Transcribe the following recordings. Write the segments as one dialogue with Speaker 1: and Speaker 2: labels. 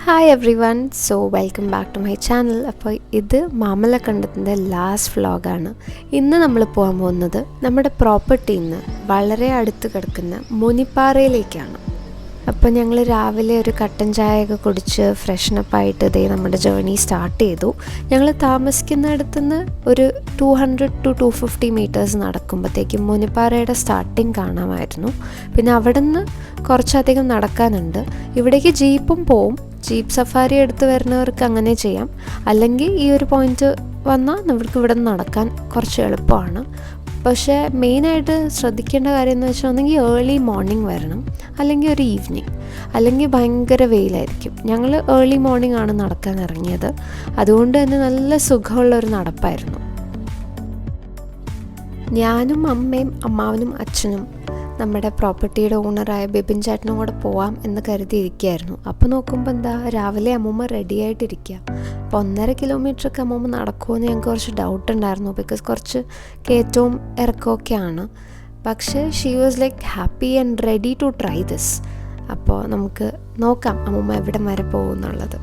Speaker 1: Hi everyone, so welcome back to my channel. അപ്പോൾ ഇത് മാമലക്കണ്ടത്തിൻ്റെ last വ്ളോഗാണ്. ഇന്ന് നമ്മൾ പോകാൻ പോകുന്നത് നമ്മുടെ പ്രോപ്പർട്ടിയിൽ നിന്ന് വളരെ അടുത്ത് കിടക്കുന്ന മുനിപ്പാറയിലേക്കാണ്. അപ്പോൾ ഞങ്ങൾ രാവിലെ ഒരു കട്ടൻ ചായയൊക്കെ കുടിച്ച് ഫ്രഷ്നപ്പായിട്ട് ഇതേ നമ്മുടെ ജേർണി സ്റ്റാർട്ട് ചെയ്തു. ഞങ്ങൾ താമസിക്കുന്നിടത്തുനിന്ന് ഒരു 200 to 250 മീറ്റേഴ്സ് നടക്കുമ്പോഴത്തേക്കും മുനിപ്പാറയുടെ സ്റ്റാർട്ടിങ് കാണാമായിരുന്നു. പിന്നെ അവിടെ നിന്ന് കുറച്ചധികം നടക്കാനുണ്ട്. ഇവിടേക്ക് ജീപ്പും പോവും. ജീപ്പ് സഫാരി എടുത്ത് വരുന്നവർക്ക് അങ്ങനെ ചെയ്യാം. അല്ലെങ്കിൽ ഈ ഒരു പോയിന്റ് വന്നാൽ നമുക്ക് ഇവിടെ നിന്ന് നടക്കാൻ കുറച്ച് എളുപ്പമാണ്. പക്ഷേ മെയിനായിട്ട് ശ്രദ്ധിക്കേണ്ട കാര്യം എന്ന് വെച്ചാൽ ഒന്നെങ്കിൽ ഏർലി മോർണിംഗ് വരണം, അല്ലെങ്കിൽ ഒരു ഈവനിങ്, അല്ലെങ്കിൽ ഭയങ്കര വെയിലായിരിക്കും. ഞങ്ങൾ ഏർലി മോർണിംഗ് ആണ് നടക്കാൻ ഇറങ്ങിയത്. അതുകൊണ്ട് തന്നെ നല്ല സുഖമുള്ളൊരു നടപ്പായിരുന്നു. ഞാനും അമ്മയും അമ്മാവനും അച്ഛനും നമ്മുടെ പ്രോപ്പർട്ടിയുടെ ഓണറായ ബിബിൻ ചേട്ടനും കൂടെ പോവാം എന്ന് കരുതിയിരിക്കുകയായിരുന്നു. അപ്പോൾ നോക്കുമ്പോൾ എന്താ, രാവിലെ അമ്മൂമ്മ റെഡി ആയിട്ടിരിക്കുക. അപ്പോൾ 1.5 കിലോമീറ്ററൊക്കെ അമ്മൂമ്മ നടക്കുമെന്ന് ഞങ്ങൾക്ക് കുറച്ച് ഡൗട്ട് ഉണ്ടായിരുന്നു, ബിക്കോസ് കുറച്ച് കയറ്റവും ഇറക്കമൊക്കെയാണ്. പക്ഷേ she was like happy and ready to try this. അപ്പോൾ നമുക്ക് നോക്കാം അമ്മൂമ്മ എവിടെ വരെ പോകുമെന്നുള്ളത്.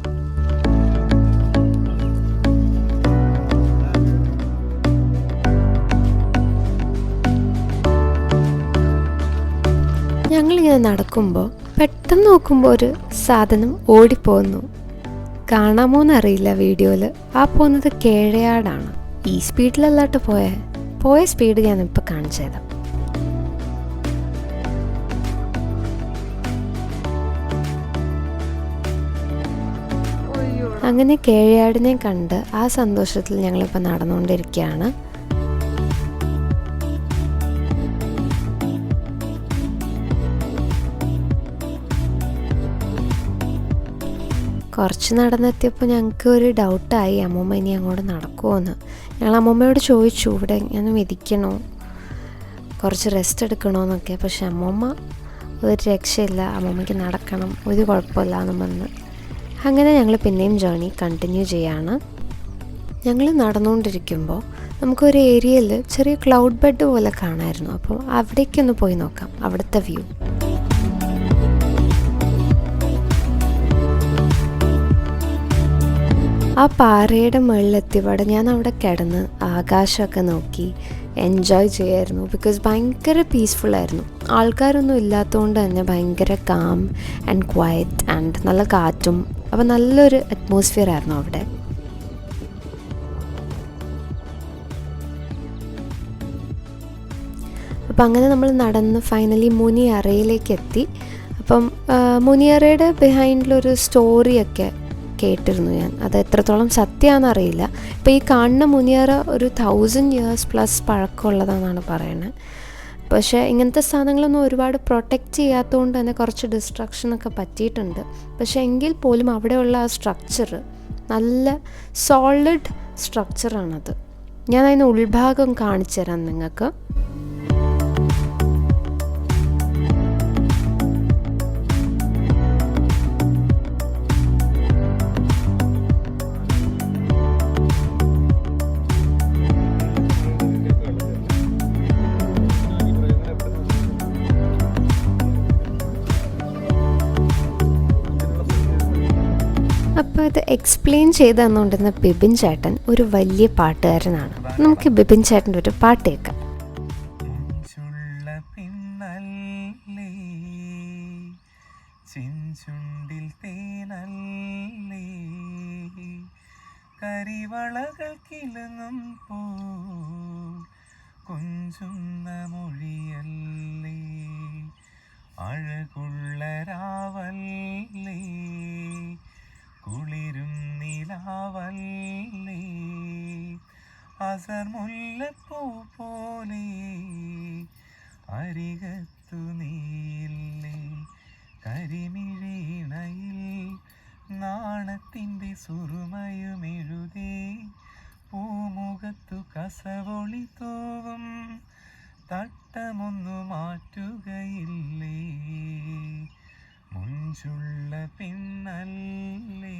Speaker 1: ഞങ്ങളിങ്ങനെ നടക്കുമ്പോൾ പെട്ടെന്ന് നോക്കുമ്പോൾ ഒരു സാധനം ഓടിപ്പോകുന്നു. കാണാമോ എന്നറിയില്ല വീഡിയോയിൽ. ആ പോകുന്നത് കേഴയാടാണ്. ഈ സ്പീഡിലല്ലാട്ട് പോയ സ്പീഡ് ഞാനിപ്പോൾ കാണിച്ചു തരാം. അങ്ങനെ കേഴയാടിനെ കണ്ട് ആ സന്തോഷത്തിൽ ഞങ്ങളിപ്പോൾ നടന്നുകൊണ്ടിരിക്കുകയാണ്. കുറച്ച് നടന്നെത്തിയപ്പോൾ ഞങ്ങൾക്ക് ഒരു ഡൗട്ടായി, അമ്മൂമ്മ ഇനി അങ്ങോട്ട് നടക്കുമോയെന്ന്. ഞങ്ങൾ അമ്മൂമ്മയോട് ചോദിച്ചു, ഇവിടെ ഞാൻ ഇരിക്കണോ, കുറച്ച് റെസ്റ്റ് എടുക്കണോ എന്നൊക്കെ. പക്ഷെ അമ്മൂമ്മ ഒരു രക്ഷയില്ല, അമ്മൂമ്മയ്ക്ക് നടക്കണം, ഒരു കുഴപ്പമില്ല എന്ന് പറഞ്ഞ്. അങ്ങനെ ഞങ്ങൾ പിന്നെയും ജേർണി കണ്ടിന്യൂ ചെയ്യാണ്. ഞങ്ങൾ നടന്നുകൊണ്ടിരിക്കുമ്പോൾ നമുക്കൊരു ഏരിയയിൽ ചെറിയ ക്ലൗഡ് ബെഡ് പോലെ കാണാമായിരുന്നു. അപ്പോൾ അവിടേക്കൊന്ന് പോയി നോക്കാം, അവിടുത്തെ വ്യൂ. ആ പാറയുടെ മുകളിലെത്തിയപാടെ ഞാൻ അവിടെ കിടന്ന് ആകാശമൊക്കെ നോക്കി എൻജോയ് ചെയ്യായിരുന്നു. ബിക്കോസ് ഭയങ്കര പീസ്ഫുള്ളായിരുന്നു. ആൾക്കാരൊന്നും ഇല്ലാത്തതുകൊണ്ട് തന്നെ ഭയങ്കര കാം ആൻഡ് ക്വയറ്റ് ആൻഡ് നല്ല കാറ്റും. അപ്പോൾ നല്ലൊരു അറ്റ്മോസ്ഫിയർ ആയിരുന്നു അവിടെ. അപ്പം അങ്ങനെ നമ്മൾ നടന്ന് ഫൈനലി മുനിയറയിലേക്ക് എത്തി. അപ്പം മുനിയറയുടെ ബിഹൈൻഡിലൊരു സ്റ്റോറിയൊക്കെ കേട്ടിരുന്നു ഞാൻ. അത് എത്രത്തോളം സത്യമാണെന്നറിയില്ല. ഇപ്പോൾ ഈ കാണുന്ന മുനിയറ ഒരു 1000 years പ്ലസ് പഴക്കമുള്ളതാണെന്നാണ് പറയുന്നത്. പക്ഷേ ഇങ്ങനത്തെ സാധനങ്ങളൊന്നും ഒരുപാട് പ്രൊട്ടക്റ്റ് ചെയ്യാത്തതുകൊണ്ട് തന്നെ കുറച്ച് ഡിസ്ട്രക്ഷനൊക്കെ പറ്റിയിട്ടുണ്ട്. പക്ഷേ എങ്കിൽ പോലും അവിടെയുള്ള ആ സ്ട്രക്ചർ നല്ല സോളിഡ് സ്ട്രക്ചറാണത്. ഞാൻ അതിന് ഉൾഭാഗം കാണിച്ചു തരാം നിങ്ങൾക്ക്. അപ്പോൾ ഇത് എക്സ്പ്ലെയിൻ ചെയ്ത് തന്നുകൊണ്ടിരുന്ന ബിബിൻ ചേട്ടൻ ഒരു വലിയ പാട്ടുകാരനാണ്. നമുക്ക് ബിബിൻ ചേട്ടൻ്റെ ഒരു പാട്ട് കേൾക്കാം.
Speaker 2: ചെഞ്ചുണ്ടിൽ തേനല്ലേ, കരിവളകൾ കിളങ്ങും പോ കൊഞ്ചുന്ന മൊഴിയല്ലേ, അഴകുള്ള രാവല്ലേ, കുളിരും നിലാവല്ലേ, അസർ മുല്ലപ്പൂ പോലെ അരികത്തു നീയില്ലേ, കരിമിഴീണയിൽ നാണത്തിൻ്റെ സുറുമയുമെഴുതേ, പൂമുഖത്തു കസവൊളി തോവും തട്ടമൊന്നു മാറ്റുകയില്ലേ, മുഞ്ചുള്ള പെണ്ണല്ലേ,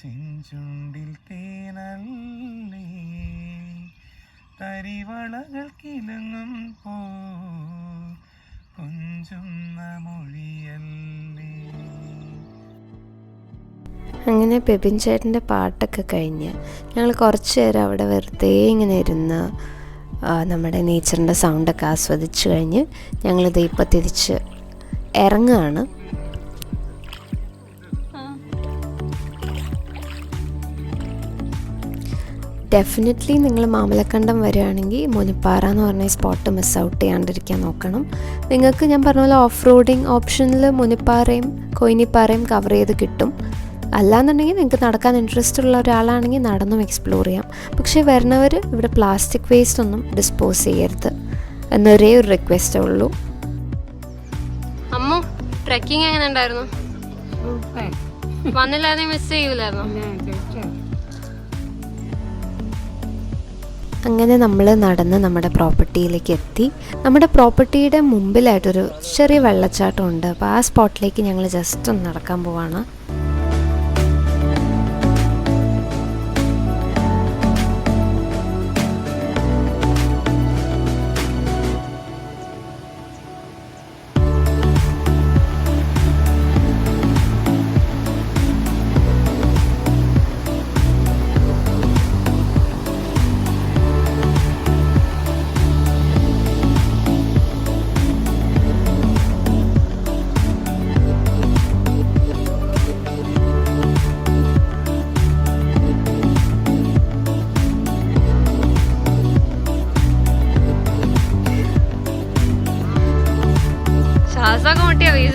Speaker 2: ചെഞ്ചുണ്ടിൽ തേനല്ലേ, തരിവളകൾ കിളങ്ങും പോ കൊഞ്ചുന്ന മൊഴിയല്ലേ.
Speaker 1: അങ്ങനെ ബിബിൻ ചേട്ടൻ്റെ പാട്ടൊക്കെ കഴിഞ്ഞ് ഞങ്ങൾ കുറച്ച് നേരം അവിടെ വെറുതെ ഇങ്ങനെ ഇരുന്ന് നമ്മുടെ നേച്ചറിൻ്റെ സൗണ്ടൊക്കെ ആസ്വദിച്ച് കഴിഞ്ഞ് ഞങ്ങളിത് ഇപ്പോൾ തിരിച്ച് ഇറങ്ങുകയാണ്. ഡെഫിനറ്റ്ലി നിങ്ങൾ മാമലക്കണ്ടം വരികയാണെങ്കിൽ മുനിപ്പാറ എന്ന് പറഞ്ഞ സ്പോട്ട് മിസ് ഔട്ട് ചെയ്യാണ്ടിരിക്കാൻ നോക്കണം. നിങ്ങൾക്ക് ഞാൻ പറഞ്ഞ പോലെ ഓഫ് റോഡിങ് ഓപ്ഷനിൽ മുനിപ്പാറയും കൊയിനിപ്പാറയും കവർ ചെയ്ത് കിട്ടും. അല്ലാന്നുണ്ടെങ്കിൽ നിങ്ങൾക്ക് നടക്കാൻ ഇൻട്രസ്റ്റ് ഉള്ള ഒരാളാണെങ്കിൽ നടന്നും എക്സ്പ്ലോർ ചെയ്യാം. പക്ഷേ വരുന്നവർ ഇവിടെ പ്ലാസ്റ്റിക് വേസ്റ്റ് ഒന്നും ഡിസ്പോസ് ചെയ്യരുത് എന്നൊരേ ഒരു റിക്വസ്റ്റേ ഉള്ളൂ.
Speaker 3: അമ്മു, ട്രെക്കിംഗ് എങ്ങനെ ഉണ്ടായിരുന്നു? വന്നില്ലാതെ മിസ് ചെയ്യൂലായിരുന്നു?
Speaker 1: അങ്ങനെ നമ്മൾ നടന്ന് നമ്മുടെ പ്രോപ്പർട്ടിയിലേക്ക് എത്തി. നമ്മുടെ പ്രോപ്പർട്ടിയുടെ മുമ്പിലായിട്ടൊരു ചെറിയ വെള്ളച്ചാട്ടം ഉണ്ട്. അപ്പോൾ ആ സ്പോട്ടിലേക്ക് ഞങ്ങൾ ജസ്റ്റ് ഒന്ന് നടക്കാൻ പോവാണ്.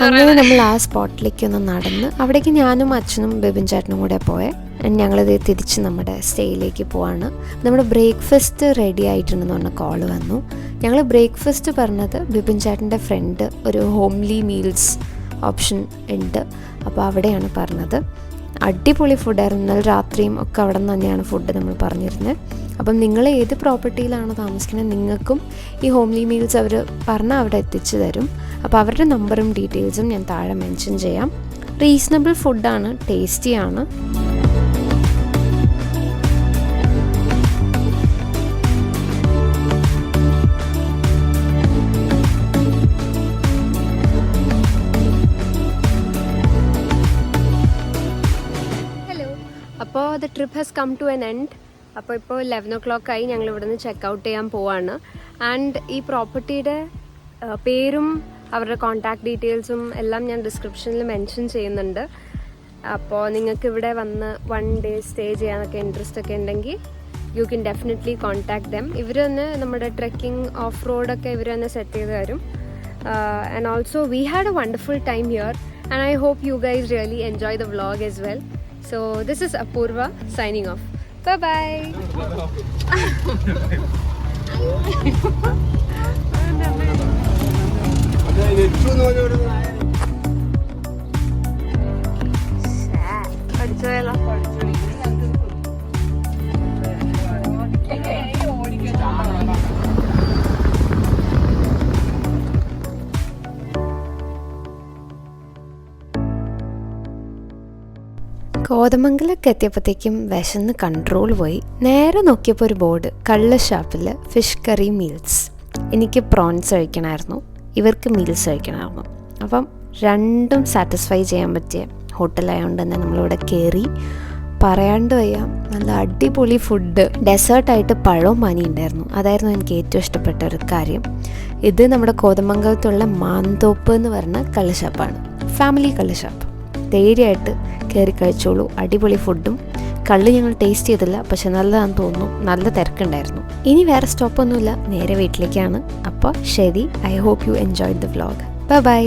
Speaker 1: അങ്ങനെ നമ്മൾ ആ സ്പോട്ടിലേക്ക് ഒന്ന് നടന്ന് അവിടേക്ക് ഞാനും അച്ഛനും ബിബിൻ ചേട്ടനും കൂടെ പോയെ. ഞങ്ങളിത് തിരിച്ച് നമ്മുടെ സ്റ്റേയിലേക്ക് പോവാണ്. നമ്മുടെ ബ്രേക്ക്ഫാസ്റ്റ് റെഡി ആയിട്ടുണ്ടെന്ന് പറഞ്ഞ കോള് വന്നു. ഞങ്ങൾ ബ്രേക്ക്ഫാസ്റ്റ് പറഞ്ഞത് ബിബിൻ ചേട്ടൻ്റെ ഫ്രണ്ട് ഒരു ഹോംലി മീൽസ് ഓപ്ഷൻ ഉണ്ട്, അപ്പോൾ അവിടെയാണ് പറഞ്ഞത്. അടിപൊളി ഫുഡായിരുന്നു. ഇന്നലെ രാത്രിയും ഒക്കെ അവിടെ നിന്ന് തന്നെയാണ് ഫുഡ് നമ്മൾ പറഞ്ഞിരുന്നത്. അപ്പം നിങ്ങൾ ഏത് പ്രോപ്പർട്ടിയിലാണോ താമസിക്കുന്നത് നിങ്ങൾക്കും ഈ ഹോംലി മീൽസ് അവർ പറഞ്ഞാൽ അവിടെ എത്തിച്ചു തരും. അപ്പോൾ അവരുടെ നമ്പറും ഡീറ്റെയിൽസും ഞാൻ താഴെ മെൻഷൻ ചെയ്യാം. റീസണബിൾ ഫുഡാണ്, ടേസ്റ്റിയാണ്.
Speaker 3: അപ്പോൾ the trip has come to an end. അപ്പോൾ ഇപ്പോൾ 11 o'clock ആയി. ഞങ്ങൾ ഇവിടെ നിന്ന് ചെക്കൗട്ട് ചെയ്യാൻ പോവാണ്. ആൻഡ് ഈ പ്രോപ്പർട്ടിയുടെ പേരും അവരുടെ കോൺടാക്ട് ഡീറ്റെയിൽസും എല്ലാം ഞാൻ ഡിസ്ക്രിപ്ഷനിൽ മെൻഷൻ ചെയ്യുന്നുണ്ട്. അപ്പോൾ നിങ്ങൾക്ക് ഇവിടെ വന്ന് 1 day സ്റ്റേ ചെയ്യാനൊക്കെ ഇൻട്രസ്റ്റ് ഒക്കെ ഉണ്ടെങ്കിൽ you can definitely contact dum. ഇവർ തന്നെ നമ്മുടെ ട്രെക്കിംഗ് ഓഫ് റോഡൊക്കെ ഇവർ തന്നെ സെറ്റ് ചെയ്ത് തരും. And also we had a wonderful time here and I hope you guys really enjoy the vlog as well. So this is Apurva signing off. Bye bye.
Speaker 1: കോതമംഗലൊക്കെ എത്തിയപ്പോഴത്തേക്കും വിശന്ന് കൺട്രോൾ പോയി. നേരെ നോക്കിയപ്പോൾ ഒരു ബോർഡ്, കള്ള ഷാപ്പിൽ ഫിഷ് കറി മീൽസ്. എനിക്ക് പ്രോൺസ് കഴിക്കണമായിരുന്നു, ഇവർക്ക് മീൽസ് കഴിക്കണമായിരുന്നു. അപ്പം രണ്ടും സാറ്റിസ്ഫൈ ചെയ്യാൻ പറ്റിയ ഹോട്ടലായതുകൊണ്ട് തന്നെ നമ്മളിവിടെ കയറി. പറയാണ്ട് വയ്യ, നല്ല അടിപൊളി ഫുഡ്. ഡെസേർട്ടായിട്ട് പഴവും പനി ഉണ്ടായിരുന്നു. അതായിരുന്നു എനിക്ക് ഏറ്റവും ഇഷ്ടപ്പെട്ട ഒരു കാര്യം. ഇത് നമ്മുടെ കോതമംഗലത്തുള്ള മാന്തോപ്പ് എന്ന് പറഞ്ഞ കള്ളുഷാപ്പാണ്, ഫാമിലി കള്ളുഷാപ്പ്. ധൈര്യമായിട്ട് കയറി കഴിച്ചോളൂ. അടിപൊളി ഫുഡും. കള്ള് ഞങ്ങൾ ടേസ്റ്റ് ചെയ്തില്ല, പക്ഷെ നല്ലതാണെന്ന് തോന്നുന്നു. നല്ല തിരക്കുണ്ടായിരുന്നു. ഇനി വേറെ സ്റ്റോപ്പൊന്നുമില്ല, നേരെ വീട്ടിലേക്കാണ്. അപ്പോൾ ശരി, I hope you enjoy the vlog. Bye by.